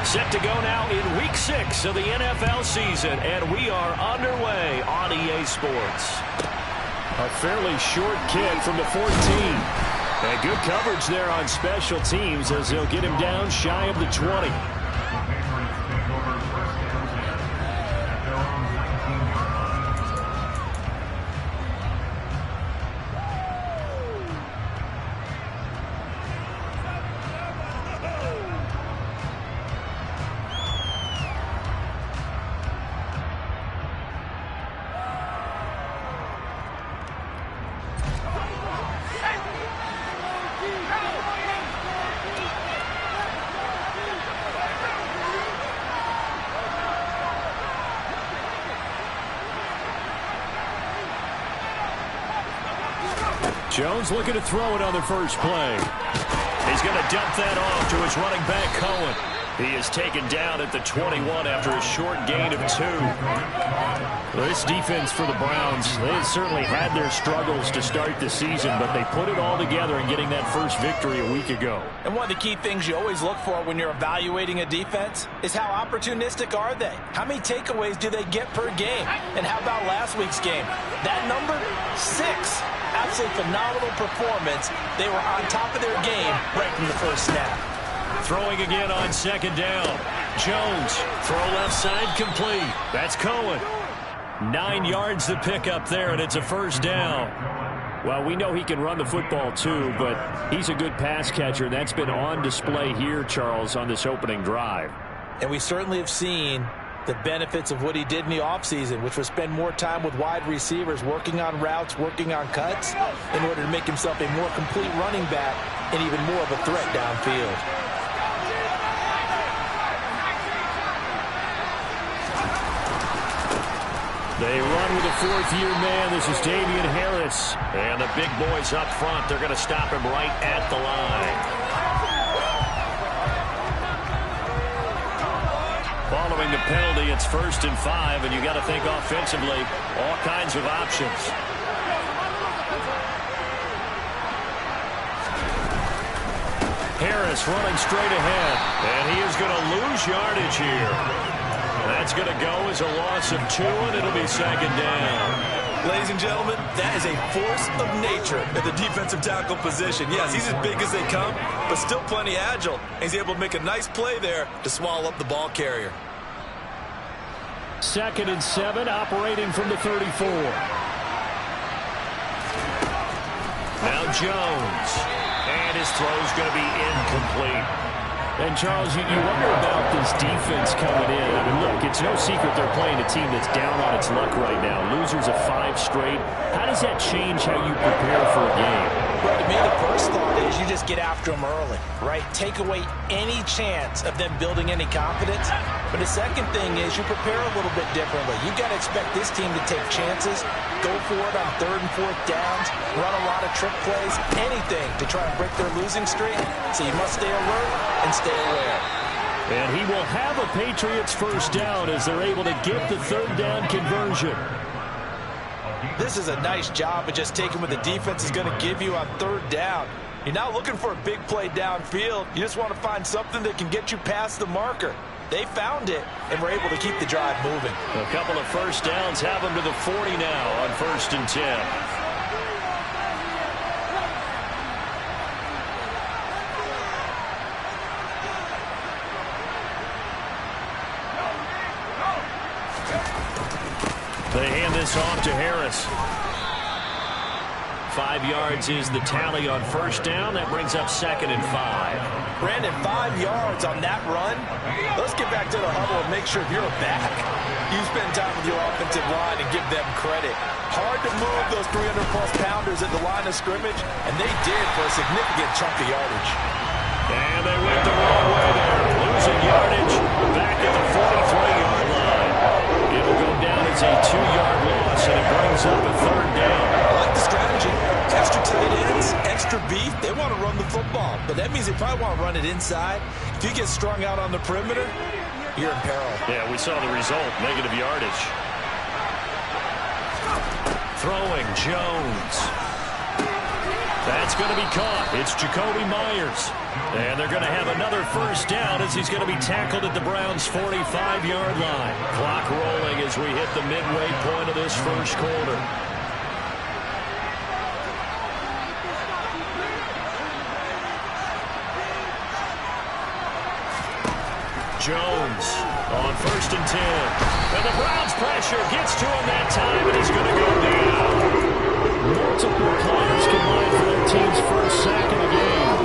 Set to go now in Week 6 of the NFL season, and we are underway on EA Sports. A fairly short kick from the 14. And good coverage there on special teams as they'll get him down shy of the 20. Jones looking to throw it on the first play. He's going to dump that off to his running back, Cohen. He is taken down at the 21 after a short gain of 2. Well, this defense for the Browns, they certainly had their struggles to start the season, but they put it all together in getting that first victory a week ago. And one of the key things you always look for when you're evaluating a defense is how opportunistic are they? How many takeaways do they get per game? And how about last week's game? That number, 6. Absolutely phenomenal performance. They were on top of their game right from the first snap. Throwing again on second down. Jones, throw left side complete. That's Cohen. 9 yards to pick up there, and it's a first down. Well, we know he can run the football too, but he's a good pass catcher. That's been on display here, Charles, on this opening drive. And we certainly have seen the benefits of what he did in the offseason, which was spend more time with wide receivers, working on routes, working on cuts, in order to make himself a more complete running back and even more of a threat downfield. They run with a fourth-year man. This is Damian Harris. And the big boys up front, they're going to stop him right at the line. Following the penalty, it's 1st and 5, and you got to think offensively, all kinds of options. Harris running straight ahead, and he is going to lose yardage here. That's going to go as a loss of 2, and it'll be second down. Ladies and gentlemen, that is a force of nature at the defensive tackle position. Yes, he's as big as they come, but still plenty agile. He's able to make a nice play there to swallow up the ball carrier. 2nd and 7, operating from the 34. Now Jones. And his throw's going to be incomplete. And, Charles, you wonder about this defense coming in. I mean, look, it's no secret they're playing a team that's down on its luck right now. Losers of 5 straight. How does that change how you prepare for a game? Well, to me, the first thought is you just get after them early, right? Take away any chance of them building any confidence. But the second thing is you prepare a little bit differently. You got to expect this team to take chances, go for it on 3rd and 4th downs, run a lot of trick plays, anything to try and break their losing streak. So you must stay alert and stay aware. And he will have a Patriots first down as they're able to get the 3rd down conversion. This is a nice job of just taking what the defense is going to give you on 3rd down. You're not looking for a big play downfield. You just want to find something that can get you past the marker. They found it, and were able to keep the drive moving. A couple of first downs have them to the 40 now on 1st and 10. They hand this off to Harris. 5 yards is the tally on 1st down. That brings up 2nd and 5. Brandon, 5 yards on that run. Let's get back to the huddle and make sure you're back. You spend time with your offensive line and give them credit. Hard to move those 300-plus pounders at the line of scrimmage, and they did for a significant chunk of yardage. And they went the wrong way there. Losing yardage back at the 43-yard line. It'll go down as a 2-yard loss, and it brings up a 3rd down. I like the strategy. Extra tight ends, extra beef. They want to run the football, but that means they probably want to run it inside. If you get strung out on the perimeter, you're in peril. Yeah, we saw the result, negative yardage. Throwing Jones. That's going to be caught. It's Jakobi Meyers. And they're going to have another first down as he's going to be tackled at the Browns' 45-yard line. Clock rolling as we hit the midway point of this first quarter. Jones on 1st and 10. And the Browns pressure gets to him that time, and he's going to go down. Multiple players combined for their team's first sack of the game.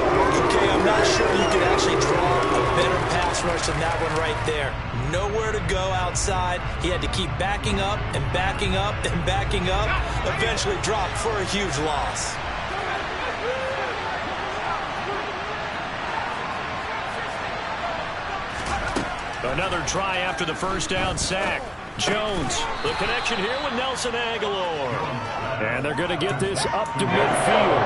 Okay, I'm not sure you could actually draw a better pass rush than that one right there. Nowhere to go outside. He had to keep backing up and backing up and backing up. Eventually dropped for a huge loss. Another try after the first down sack. Jones, the connection here with Nelson Agholor. And they're going to get this up to midfield.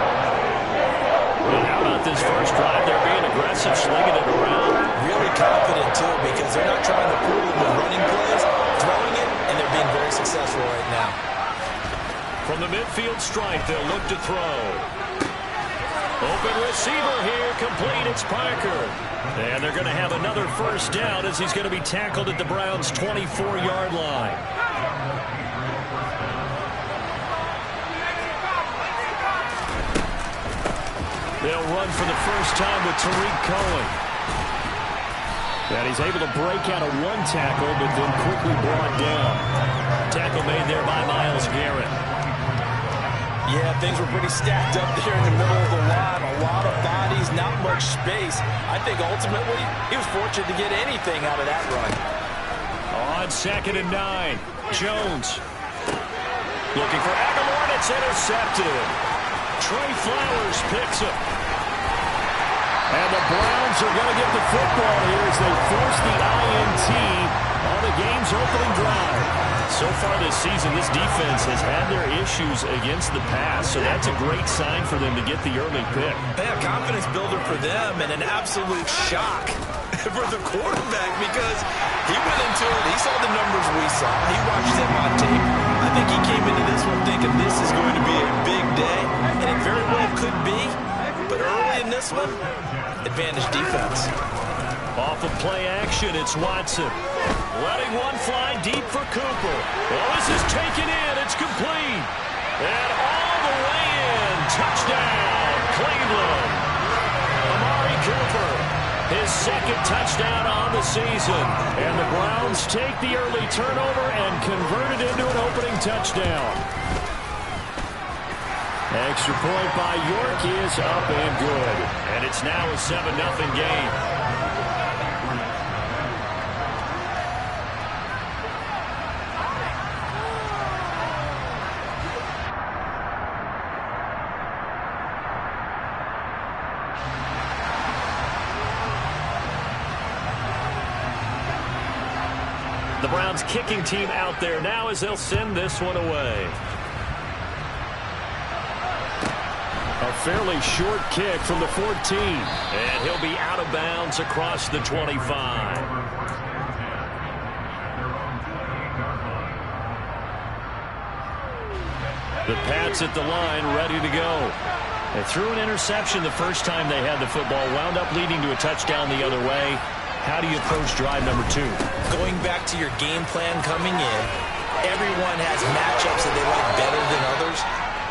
And how about this first drive? They're being aggressive, slinging it around. Really confident, too, because they're not trying to fool them with running plays, throwing it, and they're being very successful right now. From the midfield stripe, they'll look to throw. Open receiver here, complete. It's Parker. And they're going to have another first down as he's going to be tackled at the Browns' 24-yard line. They'll run for the first time with Tariq Cohen. And he's able to break out of one tackle, but then quickly brought down. Tackle made there by Myles Garrett. Yeah, things were pretty stacked up there in the middle of the line. A lot of bodies, not much space. I think ultimately he was fortunate to get anything out of that run. On 2nd and 9, Jones looking for Agholor, and it's intercepted. Trey Flowers picks him. And the Browns are going to get the football here as they force the INT on the game's opening drive. So far this season, this defense has had their issues against the pass, so that's a great sign for them to get the early pick. Yeah, confidence builder for them and an absolute shock for the quarterback because he went into it, he saw the numbers we saw, he watched them on tape. I think he came into this one thinking this is going to be a big day, and it very well could be, but early in this one, advantage defense. Off of play action, it's Watson. Letting one fly deep for Cooper. Well, this is taken in. It's complete. And all the way in. Touchdown, Cleveland. Amari Cooper, his second touchdown on the season. And the Browns take the early turnover and convert it into an opening touchdown. Extra point by York is up and good. And it's now a 7-0 game. The Browns kicking team out there now as they'll send this one away. A fairly short kick from the 14. And he'll be out of bounds across the 25. The Pats at the line, ready to go. They threw an interception the first time they had the football, wound up leading to a touchdown the other way. How do you approach drive number 2? Going back to your game plan coming in, everyone has matchups that they like better than others.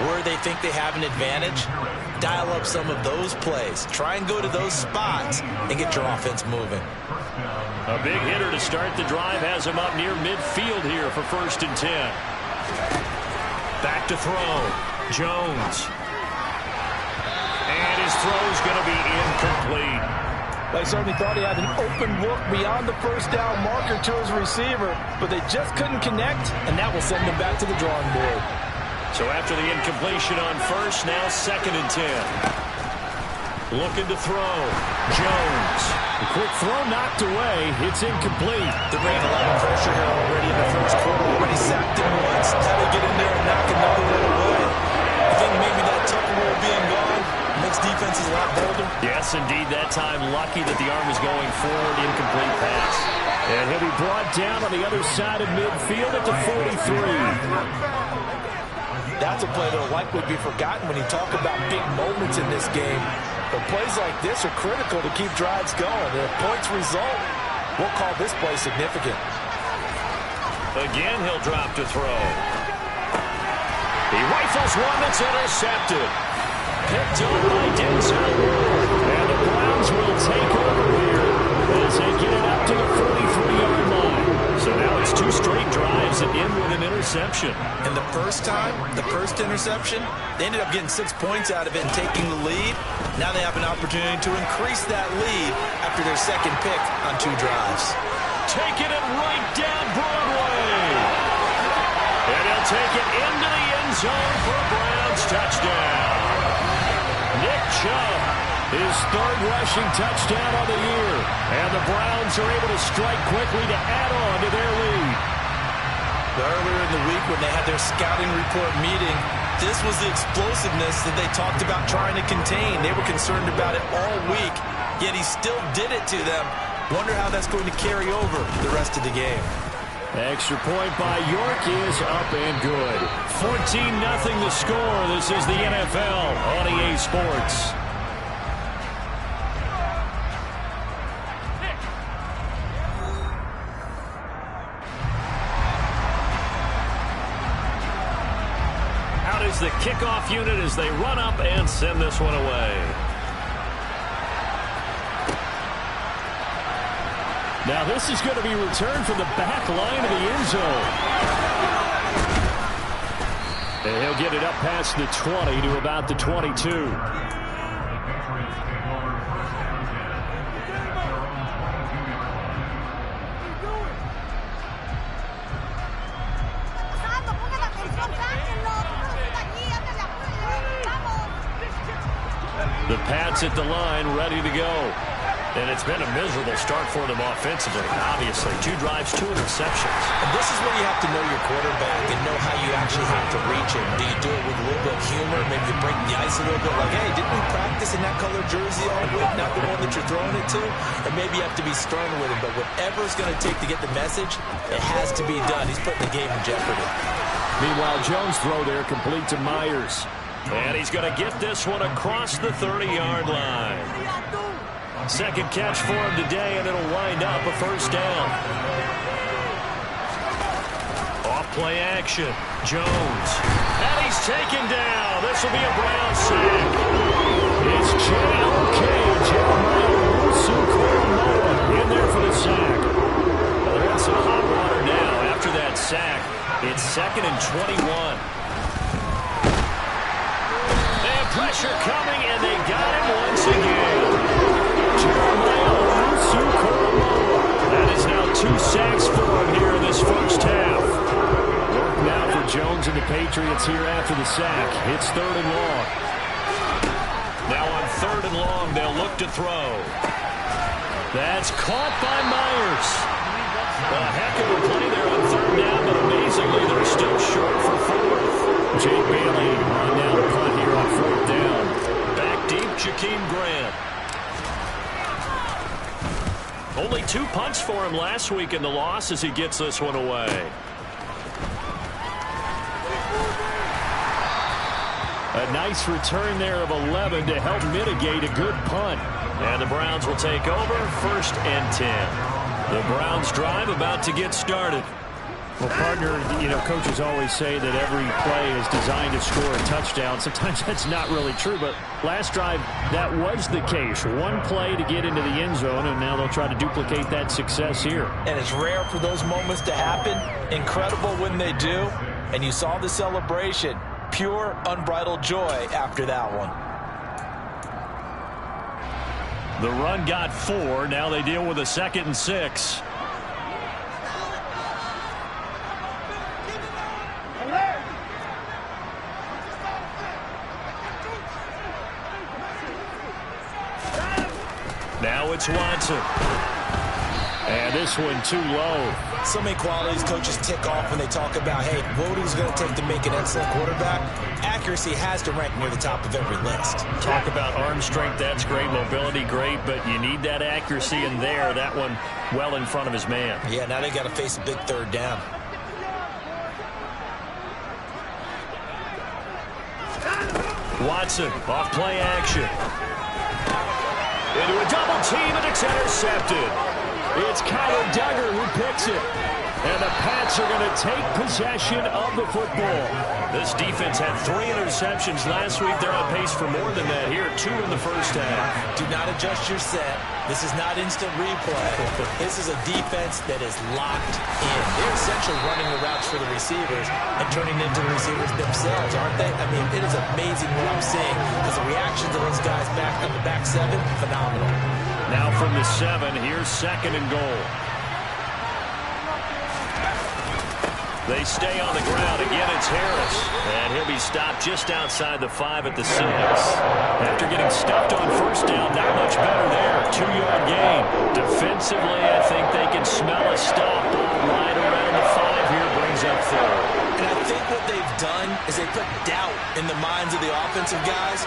Where they think they have an advantage, dial up some of those plays. Try and go to those spots and get your offense moving. A big hitter to start the drive has him up near midfield here for 1st and 10. Back to throw. Jones. And his throw's going to be incomplete. They certainly thought he had an open look beyond the first down marker to his receiver, but they just couldn't connect, and that will send them back to the drawing board. So after the incompletion on 1st, now 2nd and 10. Looking to throw. Jones. The quick throw knocked away. It's incomplete. They're bringing a lot of pressure here already in the first quarter. Already sacked him once. How to get in there and knock another one away. I think maybe that Tucker rule being gone makes defenses a lot bolder. Yes, indeed. That time lucky that the arm is going forward. Incomplete pass. And he'll be brought down on the other side of midfield at the 43. That's a play that will likely be forgotten when you talk about big moments in this game. But plays like this are critical to keep drives going. And if points result, we'll call this play significant. Again, he'll drop to throw. He rifles one that's intercepted. Picked up by Denzel Ward. And the Browns will take over here as they get it up to the 43-yard line. So now it's 2 straight drives that end with an interception. And the first time, the first interception, they ended up getting 6 points out of it and taking the lead. Now they have an opportunity to increase that lead after their second pick on 2 drives. Taking it right down Broadway. And he'll take it into the end zone for a Browns touchdown. Nick Chubb, his 3rd rushing touchdown on the year. And the Browns are able to strike quickly to add on to their lead. Earlier in the week when they had their scouting report meeting, this was the explosiveness that they talked about trying to contain. They were concerned about it all week, yet he still did it to them. Wonder how that's going to carry over the rest of the game. Extra point by York is up and good. 14-0 the score. This is the NFL on EA Sports. Out is the kickoff unit as they run up and send this one away. Now this is going to be returned from the back line of the end zone. And he'll get it up past the 20 to about the 22. The Pats at the line, ready to go. And it's been a miserable start for them offensively. Obviously, 2 drives, 2 interceptions. And this is where you have to know your quarterback and know how you actually have to reach him. Do you do it with a little bit of humor? Maybe you break the ice a little bit like, hey, didn't we practice in that color jersey all week, not the one that you're throwing it to? Or maybe you have to be stern with him. But whatever it's going to take to get the message, it has to be done. He's putting the game in jeopardy. Meanwhile, Jones' throw there complete to Myers. And he's going to get this one across the 30-yard line. Second catch for him today, and it'll wind up a first down. Off play action. Jones. And he's taken down. This will be a Brown sack. It's J.O.K. Jeremiah Owusu-Koramoah in there for the sack. Well, they're in some hot water now. After that sack, it's 2nd and 21. They have pressure coming, and they got him once again. Jeremiah Owusu-Koramoah. That is now 2 sacks for him here in this first half. Work now for Jones and the Patriots here after the sack. It's 3rd and long. Now on 3rd and long, they'll look to throw. That's caught by Myers. A heck of a play there on 3rd down, but amazingly, they're still short for 4th. Jake Bailey on down the punt here on 4th down. Back deep, Jakeem Grant. Only 2 punts for him last week in the loss as he gets this one away. A nice return there of 11 to help mitigate a good punt. And the Browns will take over 1st and 10. The Browns drive about to get started. Well, partner, you know, coaches always say that every play is designed to score a touchdown. Sometimes that's not really true, but last drive, that was the case. 1 play to get into the end zone, and now they'll try to duplicate that success here. And it's rare for those moments to happen. Incredible when they do. And you saw the celebration. Pure, unbridled joy after that one. The run got 4. Now they deal with a 2nd and 6. Now it's Watson. And this one too low. So many qualities coaches tick off when they talk about, hey, what is it going to take to make an excellent quarterback? Accuracy has to rank near the top of every list. Talk about arm strength, that's great. Mobility, great. But you need that accuracy in there. That one well in front of his man. Yeah, now they got to face a big 3rd down. Watson off play action. Into a double team, and it's intercepted. It's Kyler Duggar who picks it. And the Pats are going to take possession of the football. This defense had 3 interceptions last week. They're on pace for more than that here, 2 in the first half. Do not adjust your set. This is not instant replay. This is a defense that is locked in. They're essentially running the routes for the receivers and turning into the receivers themselves, aren't they? I mean, it is amazing what I'm seeing because the reaction to those guys back on the back 7, phenomenal. Now from the 7, here's 2nd and goal. They stay on the ground. Again, it's Harris. And he'll be stopped just outside the 5 at the 6. After getting stuffed on first down, not much better there. 2-yard gain. Defensively, I think they can smell a stop. Ball right around the 5 here, brings up 3rd. And I think what they've done is they put doubt in the minds of the offensive guys.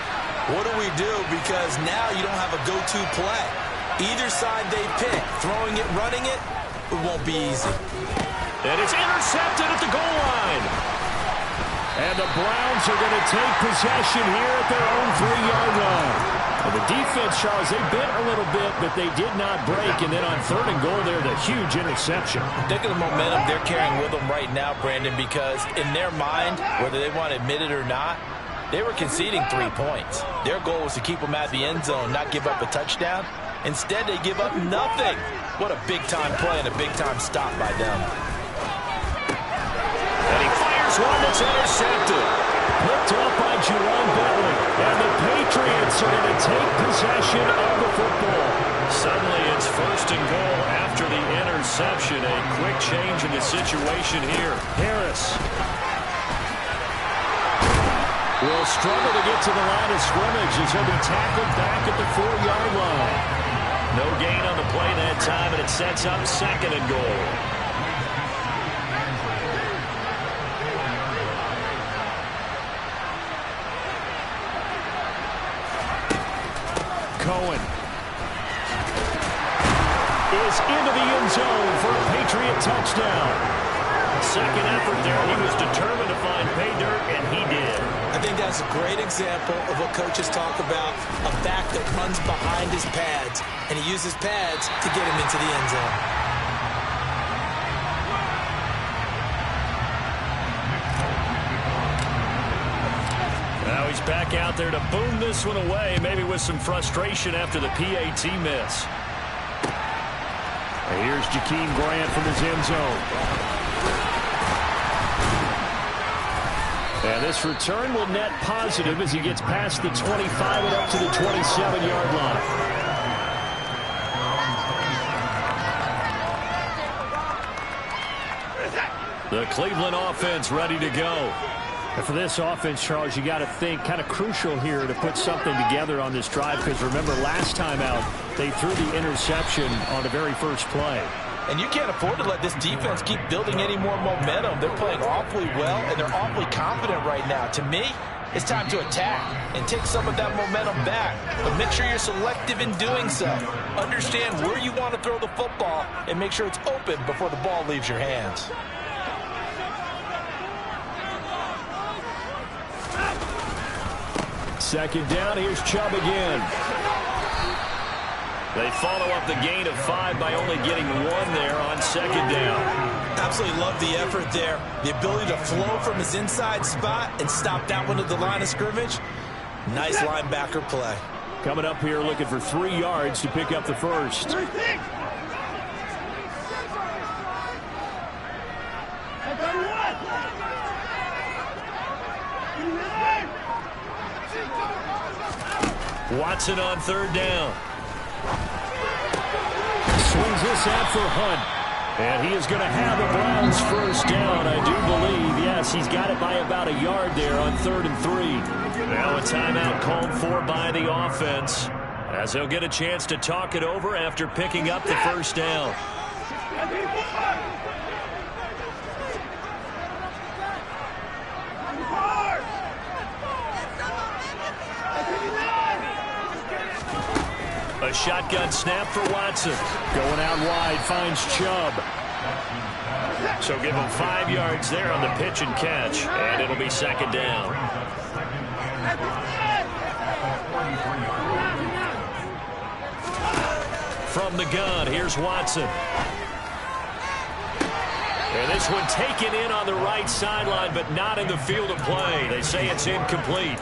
What do we do? Because now you don't have a go-to play. Either side they pick, throwing it, running it, it won't be easy. And it's intercepted at the goal line. And the Browns are going to take possession here at their own 3-yard line. Well, the defense, Charles, they bit a little bit, but they did not break. And then on 3rd and goal there, the huge interception. Think of the momentum they're carrying with them right now, Brandon, because in their mind, whether they want to admit it or not, they were conceding 3 points. Their goal was to keep them at the end zone, not give up a touchdown. Instead, they give up nothing. What a big-time play and a big-time stop by them. And he fires one that's intercepted. Picked up by Jerome Bentley. And the Patriots are going to take possession of the football. Suddenly it's 1st and goal after the interception. A quick change in the situation here. Harris will struggle to get to the line of scrimmage as he'll be tackled back at the 4-yard line. No gain on the play that time, and it sets up 2nd and goal. Cohen is into the end zone for a Patriot touchdown. Second effort there. He was determined to find pay dirt, and he did. I think that's a great example of what coaches talk about, a back that runs behind his pads, and he uses pads to get him into the end zone. Now he's back out there to boom this one away, maybe with some frustration after the PAT miss. And here's Jakeem Grant from his end zone. And this return will net positive as he gets past the 25 and up to the 27-yard line. The Cleveland offense ready to go. And for this offense, Charles, you got to think kind of crucial here to put something together on this drive because remember last time out they threw the interception on the very first play. And you can't afford to let this defense keep building any more momentum. They're playing awfully well, and they're awfully confident right now. To me, it's time to attack and take some of that momentum back. But make sure you're selective in doing so. Understand where you want to throw the football and make sure it's open before the ball leaves your hands. Second down, here's Chubb again. They follow up the gain of 5 by only getting 1 there on second down. Absolutely love the effort there. The ability to flow from his inside spot and stop that one at the line of scrimmage. Nice linebacker play. Coming up here looking for 3 yards to pick up the first. Watson on 3rd down. Swings this out for Hunt. And he is going to have the Browns first down, I do believe. Yes, he's got it by about a yard there on 3rd and 3. Now a timeout called for by the offense as he'll get a chance to talk it over after picking up the first down. A shotgun snap for Watson. Going out wide, finds Chubb. So give him 5 yards there on the pitch and catch, and it'll be second down. from the gun. Here's Watson. And this one taken in on the right sideline, but not in the field of play. They say it's incomplete.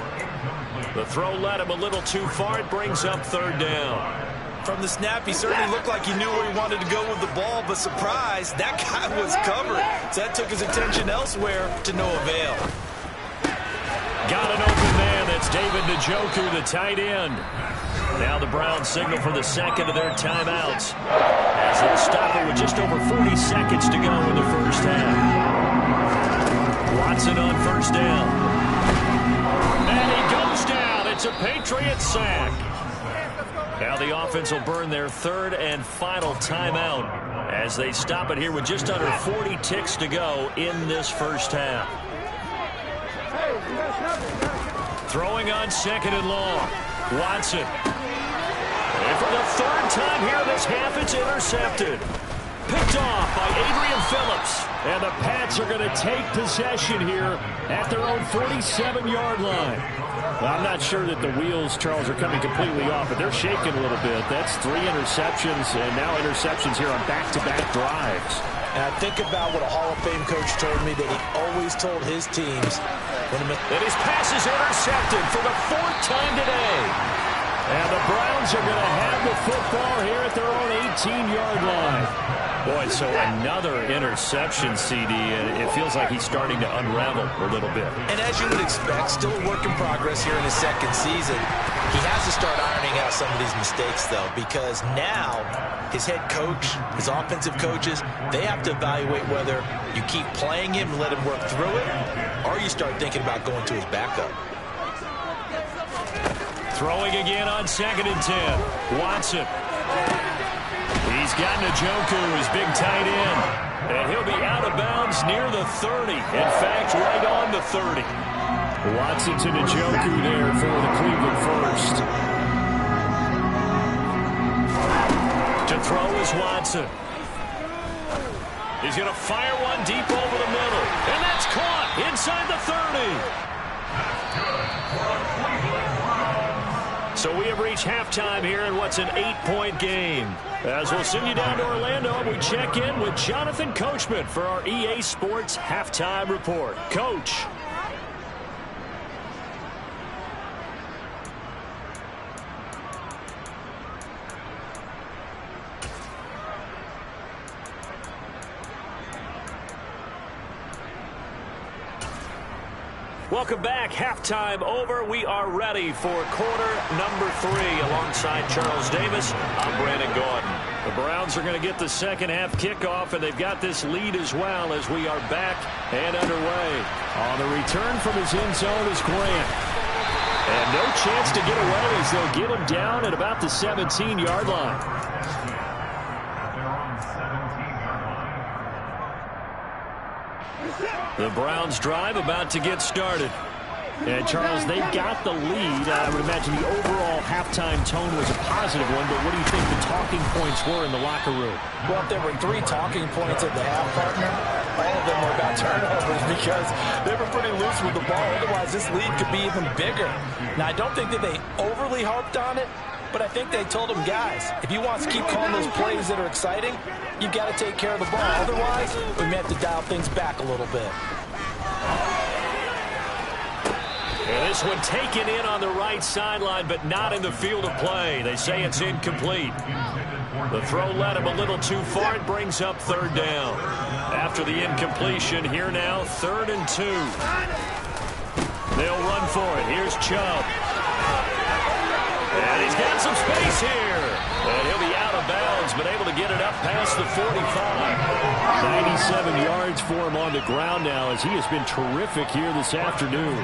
The throw led him a little too far. It brings up third down. From the snap, he certainly looked like he knew where he wanted to go with the ball, but surprise, that guy was covered. So that took his attention elsewhere to no avail. Got an open man. That's David Njoku, the tight end. Now the Browns signal for the second of their timeouts, as they'll stop it with just over 40 seconds to go in the first half. Watson on first down. And he goes down. It's a Patriot sack. Now the offense will burn their third and final timeout as they stop it here with just under 40 ticks to go in this first half. Throwing on second and long. Watson. And for the third time here this half, it's intercepted. Picked off by Adrian Phillips. And the Pats are going to take possession here at their own 47-yard line. Well, I'm not sure that the wheels, Charles, are coming completely off, but they're shaking a little bit. That's 3 interceptions, and now interceptions here on back-to-back drives. And I think about what a Hall of Fame coach told me that he always told his teams. That his pass is intercepted for the 4th time today. And the Browns are going to have the football here at their own 18-yard line. Boy, so another interception, CD, and it feels like he's starting to unravel a little bit. And as you would expect, still a work in progress here in his second season. He has to start ironing out some of these mistakes, though, because now his head coach, his offensive coaches, they have to evaluate whether you keep playing him and let him work through it, or you start thinking about going to his backup. Throwing again on second and 10. Watson. He's got Njoku, his big tight end. And he'll be out of bounds near the 30. In fact, right on the 30. Watson to Njoku there for the Cleveland first. To throw is Watson. He's going to fire one deep over the middle. And that's caught inside the 30. So we have reached halftime here in what's an 8-point game. As we'll send you down to Orlando, we check in with Jonathan Coachman for our EA Sports Halftime Report. Coach. Welcome back. Halftime over. We are ready for quarter number 3 alongside Charles Davis. I'm Brandon Gaudin. The Browns are going to get the second half kickoff, and they've got this lead as well as we are back and underway. On the return from his end zone is Grant. And no chance to get away as they'll get him down at about the 17-yard line. The Browns drive about to get started. And, Charles, they've got the lead. I would imagine the overall halftime tone was a positive one, but what do you think the talking points were in the locker room? Well, if there were 3 talking points at the half, partner, all of them were about turnovers because they were pretty loose with the ball. Otherwise, this lead could be even bigger. Now, I don't think that they overly harped on it, but I think they told them, guys, if you want to keep calling those plays that are exciting, you've got to take care of the ball. Otherwise, we may have to dial things back a little bit. And this one taken in on the right sideline, but not in the field of play. They say it's incomplete. The throw led him a little too far. It brings up third down. After the incompletion, here now, 3rd and 2. They'll run for it. Here's Chubb. And he's got some space here. And he'll be out of bounds, but able to get it up past the 45. 97 yards for him on the ground now as he has been terrific here this afternoon.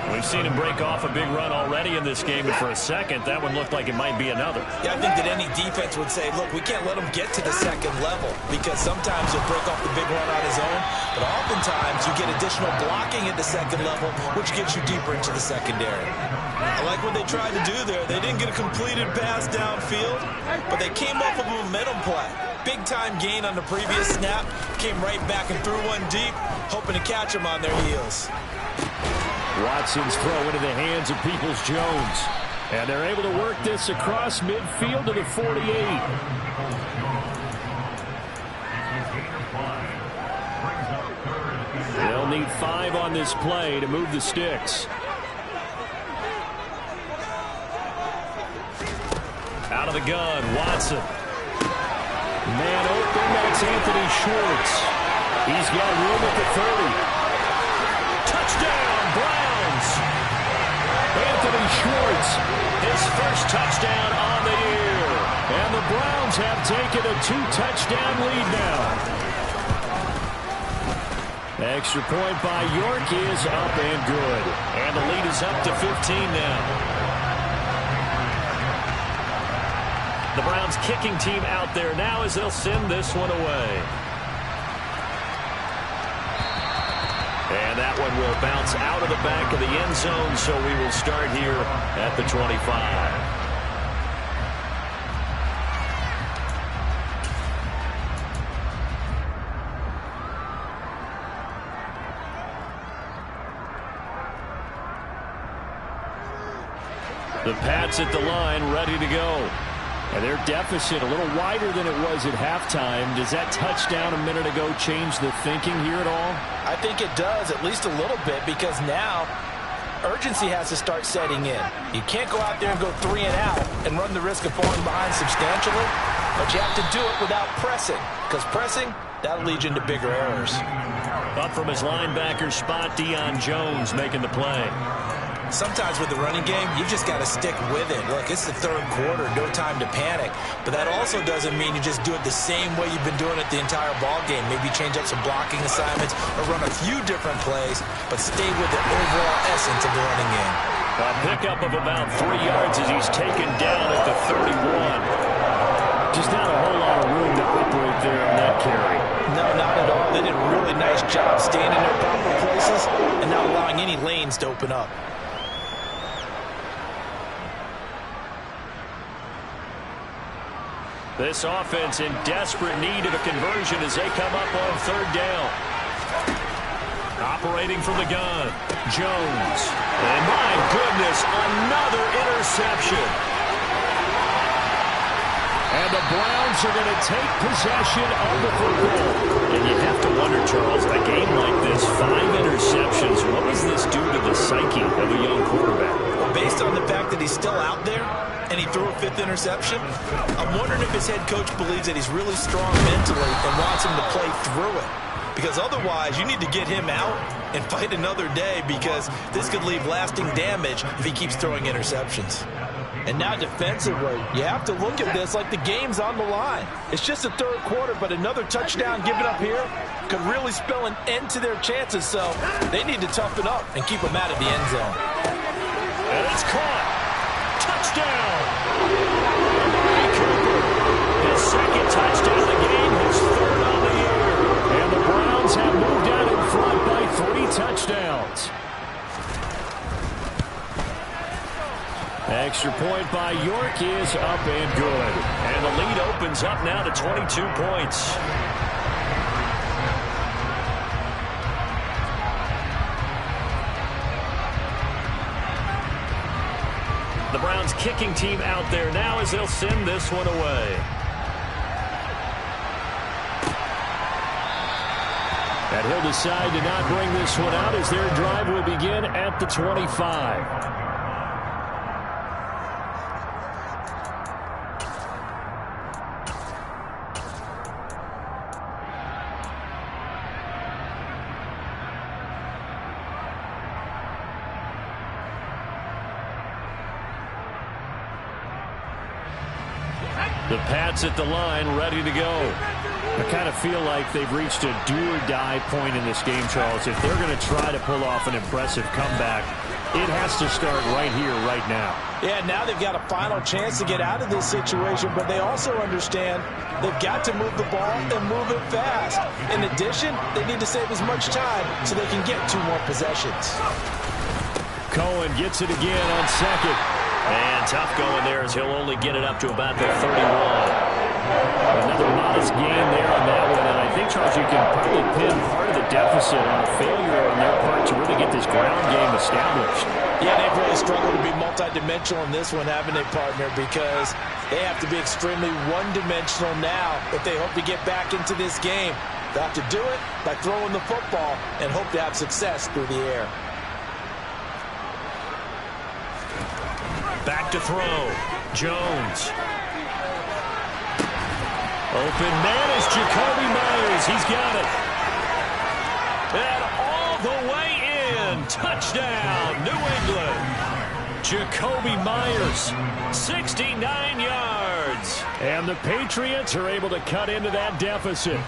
We've seen him break off a big run already in this game, and for a second, that one looked like it might be another. Yeah, I think that any defense would say, look, we can't let him get to the second level because sometimes he'll break off the big run on his own, but oftentimes you get additional blocking at the second level, which gets you deeper into the secondary. I like what they tried to do there. They didn't get a completed pass downfield, but they came up with a momentum play. Big-time gain on the previous snap, came right back and threw one deep, hoping to catch them on their heels. Watson's throw into the hands of Peoples-Jones. And they're able to work this across midfield to the 48. They'll need 5 on this play to move the sticks. Out of the gun, Watson. Man open, that's Anthony Schwartz. He's got room at the 30. Touchdown, Browns. Anthony Schwartz, his first touchdown on the year. And the Browns have taken a 2-touchdown lead now. Extra point by York is up and good. And the lead is up to 15 now. The Browns kicking team out there now as they'll send this one away. And that one will bounce out of the back of the end zone, so we will start here at the 25. The Pats at the line, ready to go. And their deficit a little wider than it was at halftime. Does that touchdown a minute ago change the thinking here at all? I think it does, at least a little bit, because now urgency has to start setting in. You can't go out there and go 3 and out and run the risk of falling behind substantially, but you have to do it without pressing, because pressing, that'll lead you into bigger errors. Up from his linebacker spot, Deion Jones making the play. Sometimes with the running game, you just got to stick with it. Look, it's the third quarter, no time to panic. But that also doesn't mean you just do it the same way you've been doing it the entire ball game. Maybe change up some blocking assignments or run a few different plays, but stay with the overall essence of the running game. A pickup of about 3 yards as he's taken down at the 31. Just not a whole lot of room to operate there on that carry. No, not at all. They did a really nice job staying in their proper places and not allowing any lanes to open up. This offense in desperate need of a conversion as they come up on 3rd down. Operating from the gun, Jones. And my goodness, another interception. And the Browns are going to take possession of the football. And you have to wonder, Charles, a game like this, 5 interceptions, what does this do to the psyche of a young quarterback? Well, based on the fact that he's still out there, and he threw a 5th interception, I'm wondering if his head coach believes that he's really strong mentally and wants him to play through it. Because otherwise, you need to get him out and fight another day, because this could leave lasting damage if he keeps throwing interceptions. And now defensively, you have to look at this like the game's on the line. It's just the 3rd quarter, but another touchdown given up here could really spell an end to their chances. So they need to toughen up and keep them out of the end zone. And it's caught. Touchdown! Amari Cooper, his 2nd touchdown of the game, his 3rd on the year. And the Browns have moved out in front by 3 touchdowns. Extra point by York is up and good. And the lead opens up now to 22 points. The Browns kicking team out there now as they'll send this one away. And he'll decide to not bring this one out as their drive will begin at the 25. The Pats at the line, ready to go. I kind of feel like they've reached a do-or-die point in this game, Charles. If they're going to try to pull off an impressive comeback, it has to start right here, right now. Yeah, now they've got a final chance to get out of this situation, but they also understand they've got to move the ball and move it fast. In addition, they need to save as much time so they can get 2 more possessions. Cohen gets it again on 2nd. And tough going there as he'll only get it up to about the 31. Another modest gain there on that one, and I think, Charles, you can probably pin part of the deficit on a failure on their part to really get this ground game established. Yeah, they've really struggled to be multidimensional in this one, haven't they, partner? Because they have to be extremely one-dimensional now if they hope to get back into this game. They'll have to do it by throwing the football and hope to have success through the air. Back to throw. Jones. Open man is Jakobi Meyers. He's got it. And all the way in. Touchdown, New England. Jakobi Meyers, 69 yards. And the Patriots are able to cut into that deficit.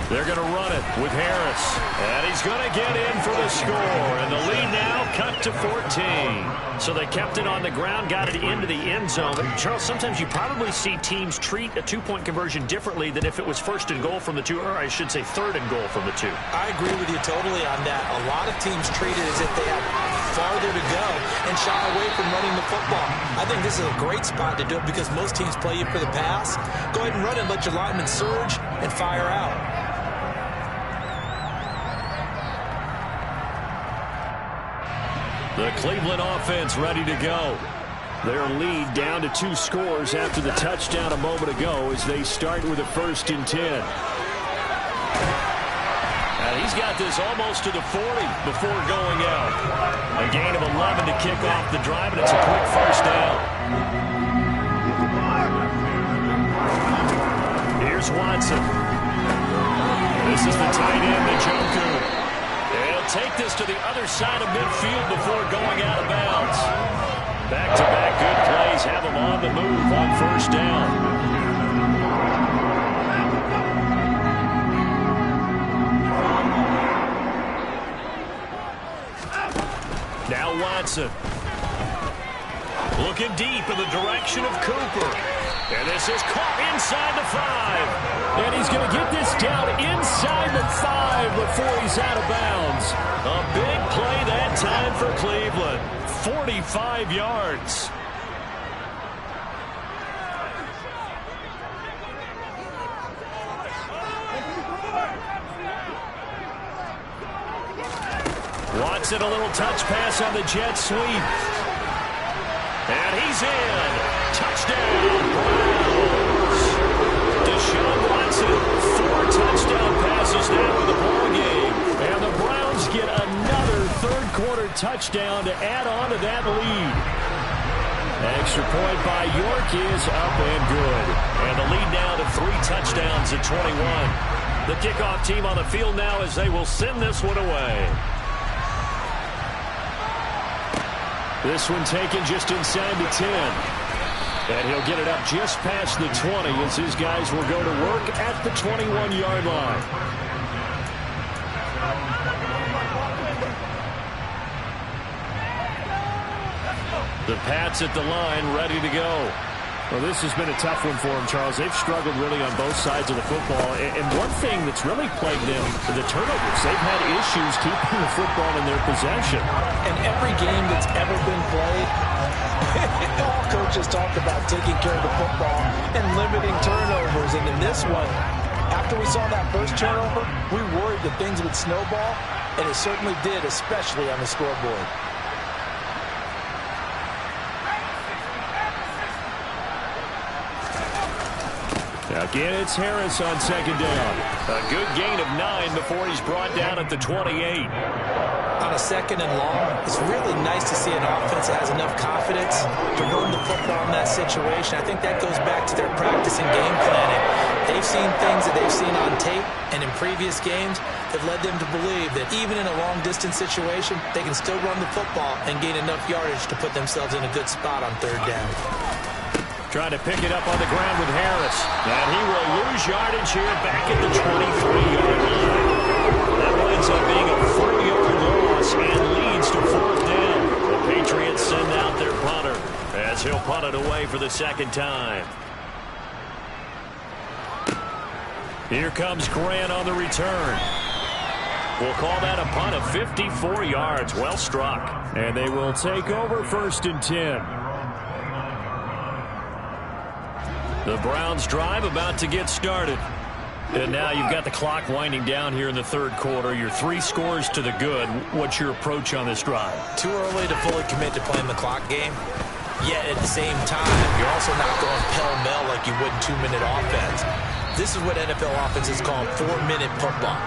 They're going to run it with Harris. And he's going to get in for the score. And the lead now cut to 14. So they kept it on the ground, got it into the end zone. But Charles, sometimes you probably see teams treat a two-point conversion differently than if it was first and goal from the two, or I should say third and goal from the two. I agree with you totally on that. A lot of teams treat it as if they have farther to go and shy away from running the football. I think this is a great spot to do it because most teams play you for the pass. Go ahead and run it, let your linemen surge, and fire out. The Cleveland offense ready to go. Their lead down to 2 scores after the touchdown a moment ago as they start with a 1st and 10. And he's got this almost to the 40 before going out. A gain of 11 to kick off the drive, and it's a quick first down. Here's Watson. This is the tight end, Njoku. He'll take this to the other side of midfield before going out of bounds. Back-to-back good plays have him on the move on first down. Now Watson. Looking deep in the direction of Cooper. And this is caught inside the 5. And he's going to get this down inside the 5 before he's out of bounds. A big play that time for Cleveland. 45 yards. Watson, a little touch pass on the jet sweep. And he's in. Touchdown, Browns. Deshaun Watson, 4 touchdown passes now in the ball game. And the Browns get another third-quarter touchdown to add on to that lead. Extra point by York is up and good. And the lead now to 3 touchdowns at 21. The kickoff team on the field now as they will send this one away. This one taken just inside the 10. And he'll get it up just past the 20 as his guys will go to work at the 21-yard line. The Pats at the line, ready to go. Well, this has been a tough one for them, Charles. They've struggled really on both sides of the football. And one thing that's really plagued them, the turnovers. They've had issues keeping the football in their possession. And every game that's ever been played, all coaches talk about taking care of the football and limiting turnovers. And in this one, after we saw that first turnover, we worried that things would snowball, and it certainly did, especially on the scoreboard. Again, it's Harris on second down. A good gain of 9 before he's brought down at the 28. On a second and long, it's really nice to see an offense that has enough confidence to run the football in that situation. I think that goes back to their practice and game planning. They've seen things that they've seen on tape and in previous games that led them to believe that even in a long-distance situation, they can still run the football and gain enough yardage to put themselves in a good spot on third down. Trying to pick it up on the ground with Harris. And he will lose yardage here back at the 23-yard line. That winds up being a 4-yard loss and leads to 4th down. The Patriots send out their punter as he'll punt it away for the second time. Here comes Grant on the return. We'll call that a punt of 54 yards. Well struck. And they will take over 1st and 10. The Browns drive about to get started. And now you've got the clock winding down here in the 3rd quarter. Your 3 scores to the good. What's your approach on this drive? Too early to fully commit to playing the clock game. Yet at the same time, you're also not going pell-mell like you would in 2-minute offense. This is what NFL offenses call 4-minute football.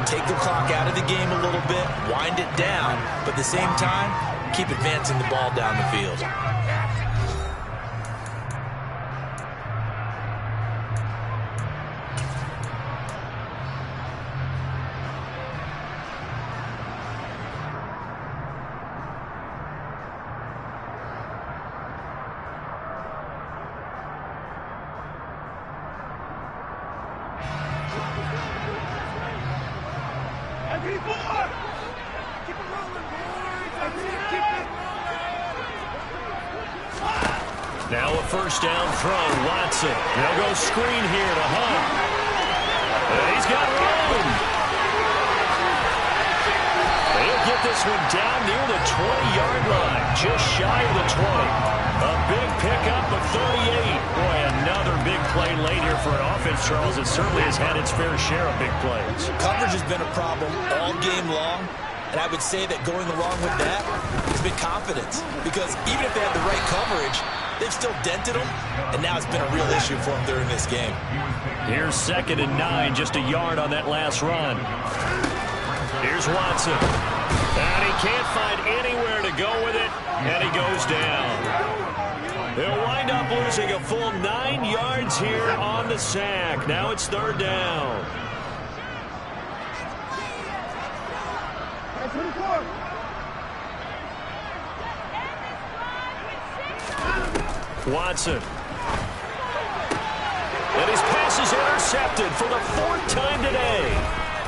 Take the clock out of the game a little bit, wind it down, but at the same time, keep advancing the ball down the field. Now a 1st down throw. Watson. They'll go screen here to Hunt. He's got room. They'll get this one down near the 20-yard line, just shy of the 20. A big pickup of 38. Boy, another big play late here for an offense, Charles. It certainly has had its fair share of big plays. Coverage has been a problem all game long, and I would say that going along with that has been confidence. Because even if they had the right coverage, they've still dented them, and now it's been a real issue for them during this game. Here's 2nd and 9, just a yard on that last run. Here's Watson. And he can't find anywhere to go with it, and he goes down. They'll wind up losing a full 9 yards here on the sack. Now it's 3rd down. Watson. And his pass is intercepted for the 4th time today.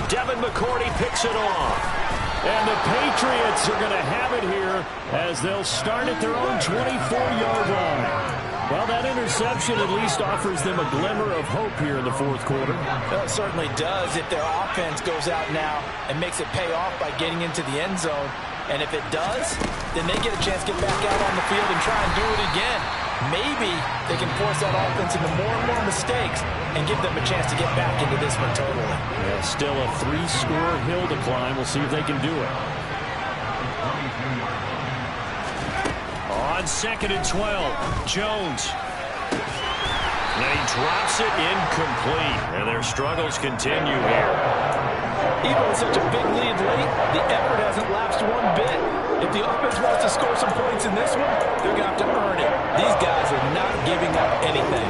Devin McCourty picks it off. And the Patriots are going to have it here as they'll start at their own 24-yard line. Well, that interception at least offers them a glimmer of hope here in the 4th quarter. Well, it certainly does if their offense goes out now and makes it pay off by getting into the end zone. And if it does, then they get a chance to get back out on the field and try and do it again. Maybe they can force that offense into more and more mistakes and give them a chance to get back into this one totally. Yeah, still a 3-score hill to climb. We'll see if they can do it. On 2nd and 12, Jones. And he drops it incomplete. And their struggles continue here. Even with such a big lead late, the effort hasn't lapsed one bit. If the offense wants to score some points in this one, they're going to have to earn it. These guys are not giving up anything.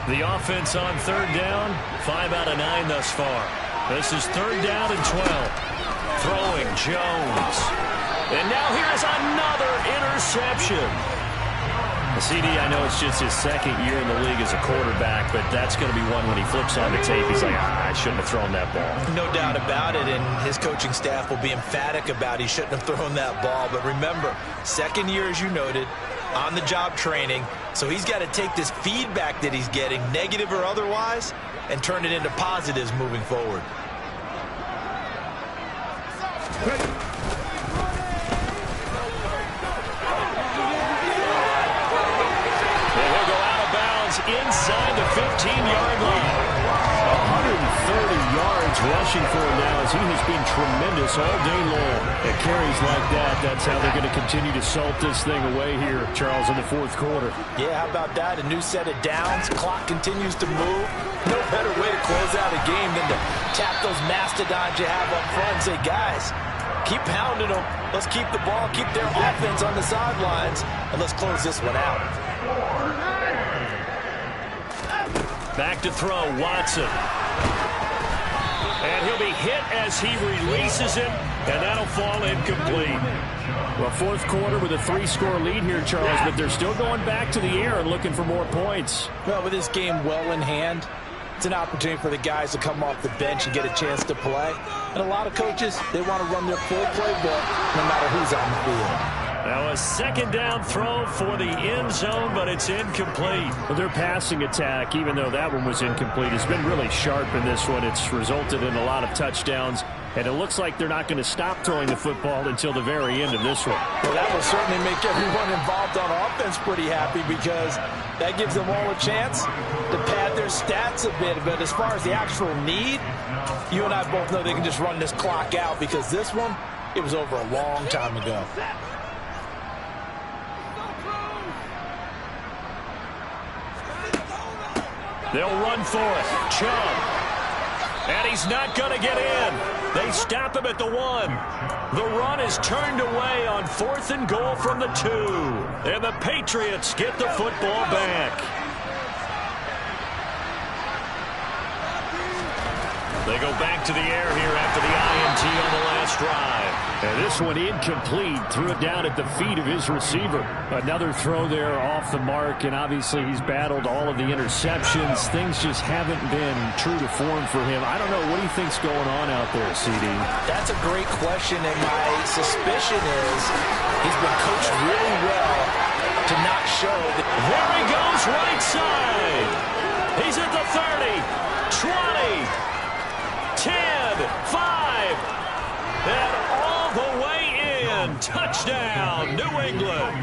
The offense on 3rd down, 5 out of 9 thus far. This is 3rd down and 12. Throwing Jones. And now here's another interception. CD, I know it's just his 2nd year in the league as a quarterback, but that's going to be one when he flips on the tape. He's like, I shouldn't have thrown that ball. No doubt about it, and his coaching staff will be emphatic about he shouldn't have thrown that ball. But remember, 2nd year, as you noted, on-the-job training. So he's got to take this feedback that he's getting, negative or otherwise, and turn it into positives moving forward. Inside the 15-yard line. 130 yards rushing for him now as he has been tremendous all day long. At carries like that, that's how they're going to continue to salt this thing away here, Charles, in the 4th quarter. Yeah, how about that? A new set of downs. Clock continues to move. No better way to close out a game than to tap those mastodons you have up front and say, guys, keep pounding them. Let's keep the ball, keep their offense on the sidelines, and let's close this one out. Back to throw, Watson. And he'll be hit as he releases it, and that'll fall incomplete. Well, 4th quarter with a 3-score lead here, Charles, but they're still going back to the air and looking for more points. Well, with this game well in hand, It's an opportunity for the guys to come off the bench and get a chance to play. And a lot of coaches, they want to run their full playbook no matter who's on the field. Now a second down throw for the end zone, but it's incomplete. Well, their passing attack, even though that one was incomplete, has been really sharp in this one. It's resulted in a lot of touchdowns, and it looks like they're not going to stop throwing the football until the very end of this one. Well, that will certainly make everyone involved on offense pretty happy because that gives them all a chance to pad their stats a bit. But as far as the actual need, you and I both know they can just run this clock out because this one, it was over a long time ago. They'll run for it. Chubb. And he's not going to get in. They stop him at the 1. The run is turned away on 4th and goal from the 2. And the Patriots get the football back. They go back to the air here after the INT on the last drive. And this one incomplete. Threw it down at the feet of his receiver. Another throw there off the mark, and obviously he's battled all of the interceptions. Things just haven't been true to form for him. I don't know. What do you think's going on out there, CD? That's a great question, and my suspicion is he's been coached really well to not show that. There he goes, right side. He's at the 30, 20. 10, 5, and all the way in. Touchdown, New England.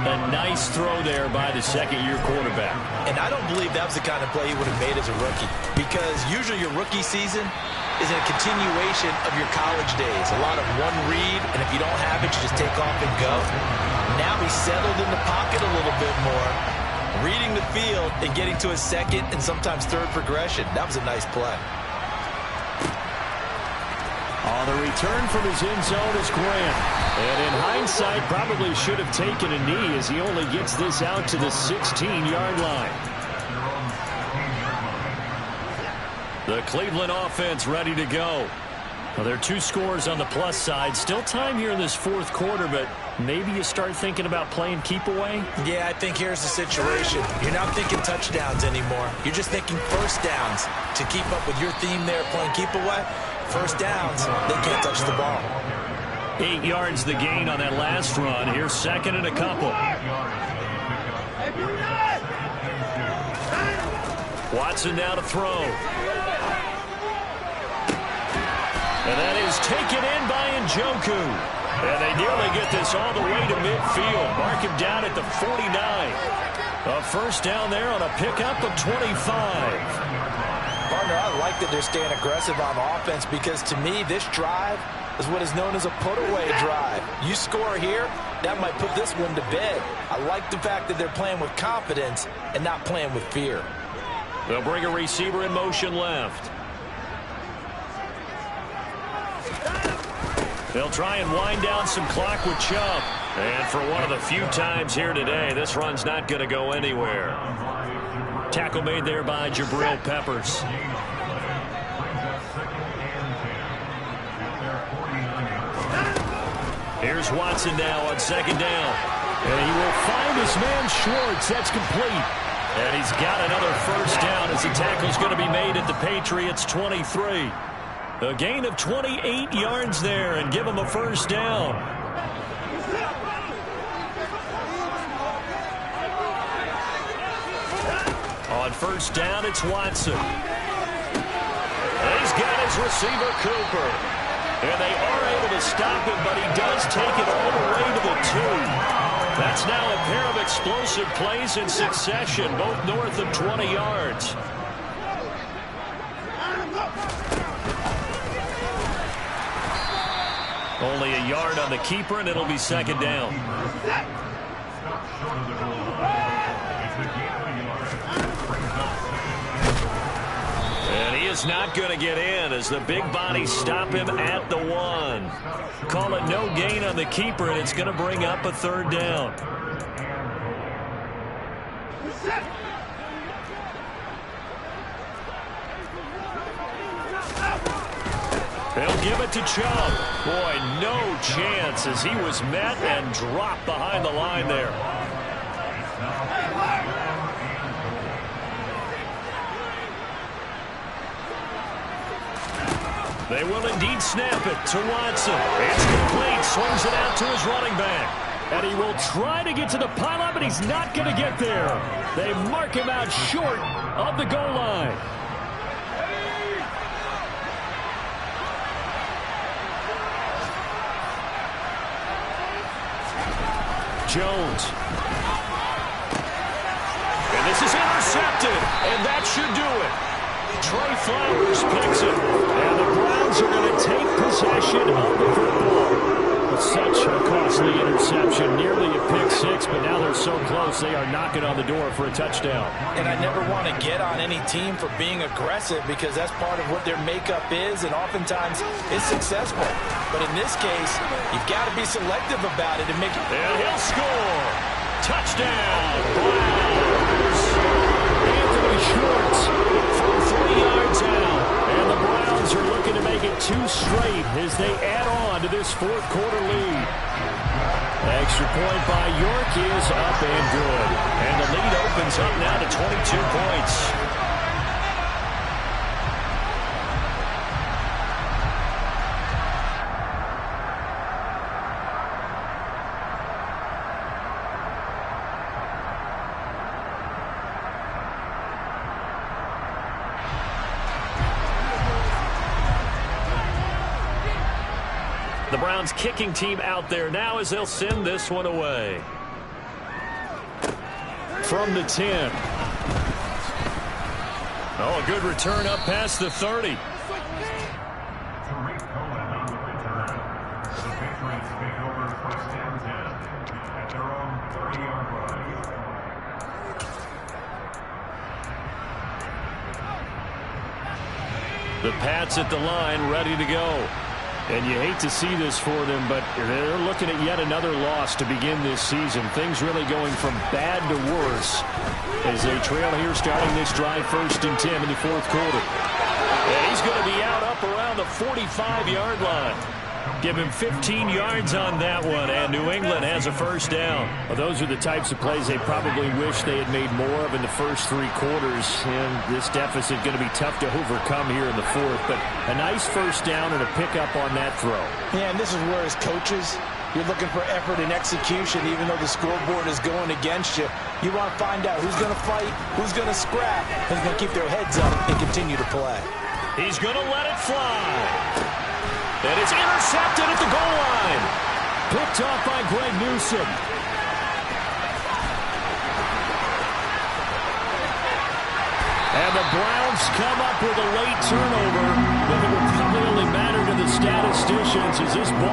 A nice throw there by the second-year quarterback. And I don't believe that was the kind of play he would have made as a rookie because usually your rookie season is a continuation of your college days. A lot of one read, and if you don't have it, you just take off and go. Now he's settled in the pocket a little bit more, reading the field and getting to a second and sometimes third progression. That was a nice play. On the return from his end zone is Grant. And in hindsight, probably should have taken a knee as he only gets this out to the 16-yard line. The Cleveland offense ready to go. Well, there are 2 scores on the plus side. Still time here in this 4th quarter, but maybe you start thinking about playing keep away? Yeah, I think here's the situation. You're not thinking touchdowns anymore. You're just thinking first downs. To keep up with your theme there, playing keep away, first downs, they can't touch the ball. 8 yards the gain on that last run. Here's second and a couple. Watson now to throw. And that is taken in by Njoku. And they nearly get this all the way to midfield. Mark him down at the 49. A first down there on a pickup of 25. Partner, I like that they're staying aggressive on offense because to me, this drive is what is known as a put-away drive. You score here, that might put this one to bed. I like the fact that they're playing with confidence and not playing with fear. They'll bring a receiver in motion left. They'll try and wind down some clock with Chubb. And for one of the few times here today, this run's not going to go anywhere. Tackle made there by Jabril Peppers. Here's Watson now on second down. And he will find his man Schwartz. That's complete. And he's got another first down as the tackle's going to be made at the Patriots' 23. A gain of 28 yards there and give him a first down. On first down, it's Watson. He's got his receiver, Cooper. And they are able to stop him, but he does take it all the way to the 2. That's now a pair of explosive plays in succession, both north of 20 yards. Only a yard on the keeper, and it'll be second down. And he is not going to get in as the big bodies stop him at the 1. Call it no gain on the keeper, and it's going to bring up a third down. They'll give it to Chubb. Boy, no chance as he was met and dropped behind the line there. They will indeed snap it to Watson. It's complete. Swings it out to his running back. And he will try to get to the pylon, but he's not going to get there. They mark him out short of the goal line. Jones. And this is intercepted. And that should do it. Trey Flowers picks it. And the Browns are going to take possession of the football. Such a costly interception, nearly a pick six, but now they're so close they are knocking on the door for a touchdown. And I never want to get on any team for being aggressive because that's part of what their makeup is, and oftentimes it's successful. But in this case, you've got to be selective about it and make it. And he'll score. Touchdown, Browns. Anthony Schwartz from 3 yards out. And the Browns are looking to make it 2 straight as they add on to this fourth quarter lead. Extra point by York is up and good. And the lead opens up now to 22 points. The Browns kicking team out there now as they'll send this one away. From the 10. Oh, a good return up past the 30. Tariq Cohen on the return. The Patriots take over first and 10 at their own 30-yard line. The Pats at the line, ready to go. And you hate to see this for them, but they're looking at yet another loss to begin this season. Things really going from bad to worse as they trail here starting this drive 1st and 10 in the fourth quarter. And he's going to be out up around the 45-yard line. Give him 15 yards on that one, and New England has a first down. Well, those are the types of plays they probably wish they had made more of in the first 3 quarters. And this deficit going to be tough to overcome here in the fourth. But a nice first down and a pickup on that throw. Yeah, and this is where as coaches, you're looking for effort and execution, even though the scoreboard is going against you. You want to find out who's going to fight, who's going to scrap, who's going to keep their heads up and continue to play. He's going to let it fly. And it's intercepted at the goal line. Picked off by Greg Newsome. And the Browns come up with a late turnover, but it will probably only matter to the statisticians as this ball